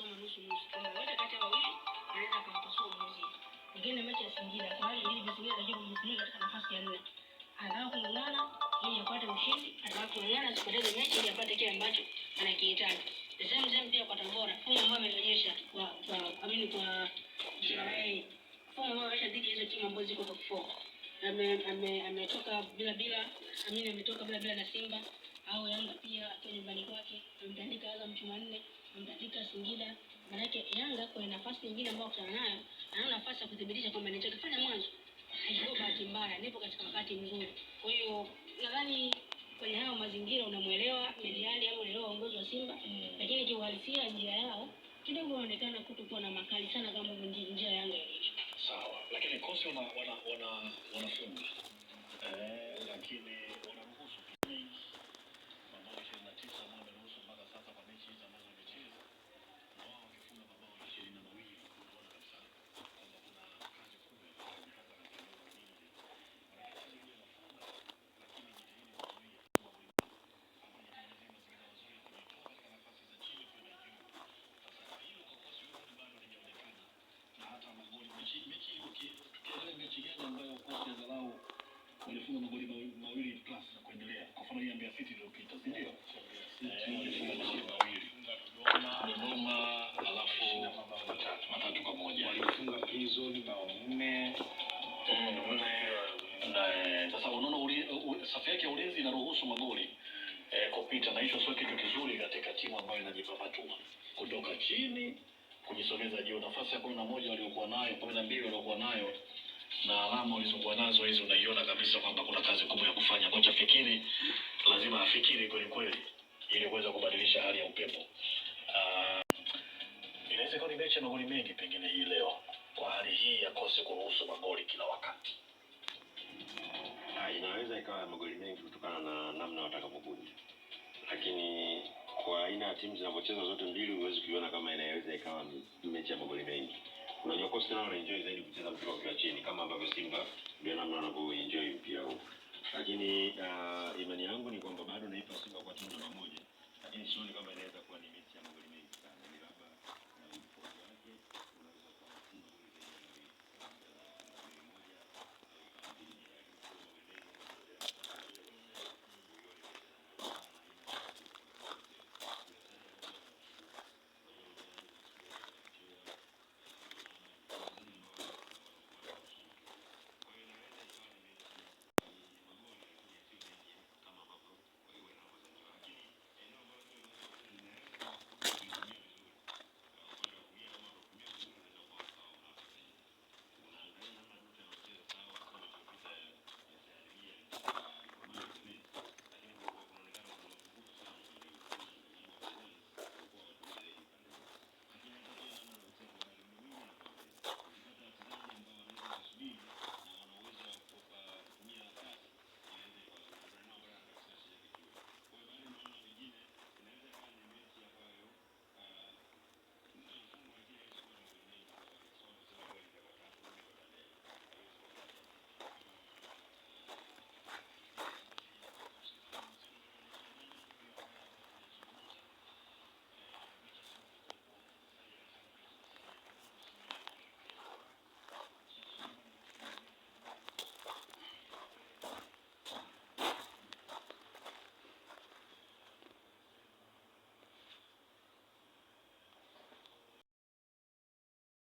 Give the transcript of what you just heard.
kama nusu nusu. Kwa moja kati ya wawili anaweza akampasua mmoja. Nyingine mechi ya Singida kwa hiyo hivi Singida ndio kujifunza katika nafasi ya 4. Anataka kung'ang'ana ili apate ushindi, anataka kung'ang'ana asipoteze mechi ili apate kile ambacho anakihitaji. Same pia kwa Tabora. Fomu ambayo ameonyesha kwa JRA. Fomu ambayo ameonyesha dhidi hizo timu ambazo ziko top 4. Ametoka bila ametoka bila na Simba au Yanga pia akiwa nyumbani kwake. Amemtandika Azam chuma 4, amemtandika Singida. Maana Yanga kwa nafasi nyingine ambayo kutana nayo, ana nafasi ya kudhibitisha kwamba anachokifanya mwanzo haikuwa bahati mbaya, nipo katika wakati mzuri. Kwa hiyo nadhani kwenye hayo mazingira unamuelewa Mediali au unaelewa uongozi wa Simba, lakini kiuhalisia njia yao kidogo inaonekana kutokuwa na makali sana kama njia ya Yanga ilivyo. Sawa, lakini kosi wanafunga. Lakini wanaruhusu mabao 29 ambao wanaruhusu mpaka sasa kwa mechi hizi ambazo wamecheza. Na wao wakifunga mabao 22 kuona kabisa kwamba kuna kazi kubwa hasa katika eneo la ulinzi. Wanahitaji ile wafunga lakini jitahidi kuzuia kwa wingi. Wanahitaji mazingira mazuri kujitoa katika nafasi za chini kwenda juu. Sasa hilo kwa kosi huko bado halijaonekana. Na hata magoli mechi tukiangalia mechi gani ambayo kosi angalau walifunga magoli mawili plus na kuendelea. Kwa mfano ya Mbeya City iliyopita, si ndio? Walifunga magoli mawili. Dodoma alafu matatu kwa moja. Walifunga Prison bao 4. Na sasa unaona safu yake ya ulinzi inaruhusu magoli kupita, na hicho sio kitu kizuri katika timu ambayo inajipapatua kutoka chini kujisogeza juu. Nafasi ya 11 waliokuwa nayo, 12 waliokuwa nayo na alama walizokuwa nazo hizo, unaiona kabisa kwamba kuna kazi kubwa ya kufanya. Kocha Fikiri lazima afikiri kweli ili kuweza kubadilisha hali ya upepo. Inaweza kuwa ni mechi ya magoli mengi pengine hii leo kwa hali hii ya kosi kuruhusu magoli kila wakati. Inaweza ikawa magoli mengi kutokana na namna watakavyokuja. Lakini kwa aina ya timu zinazocheza zote mbili huwezi kuiona kama inaweza ikawa mechi ya magoli mengi. Unajua kosi nao wanaenjoy zaidi kucheza mpira kwa chini kama ambavyo Simba ndio namna wanavyoenjoy mpira huu. Lakini imani yangu ni kwamba bado naipa Simba kwa timu namba moja. Lakini sioni kama inaweza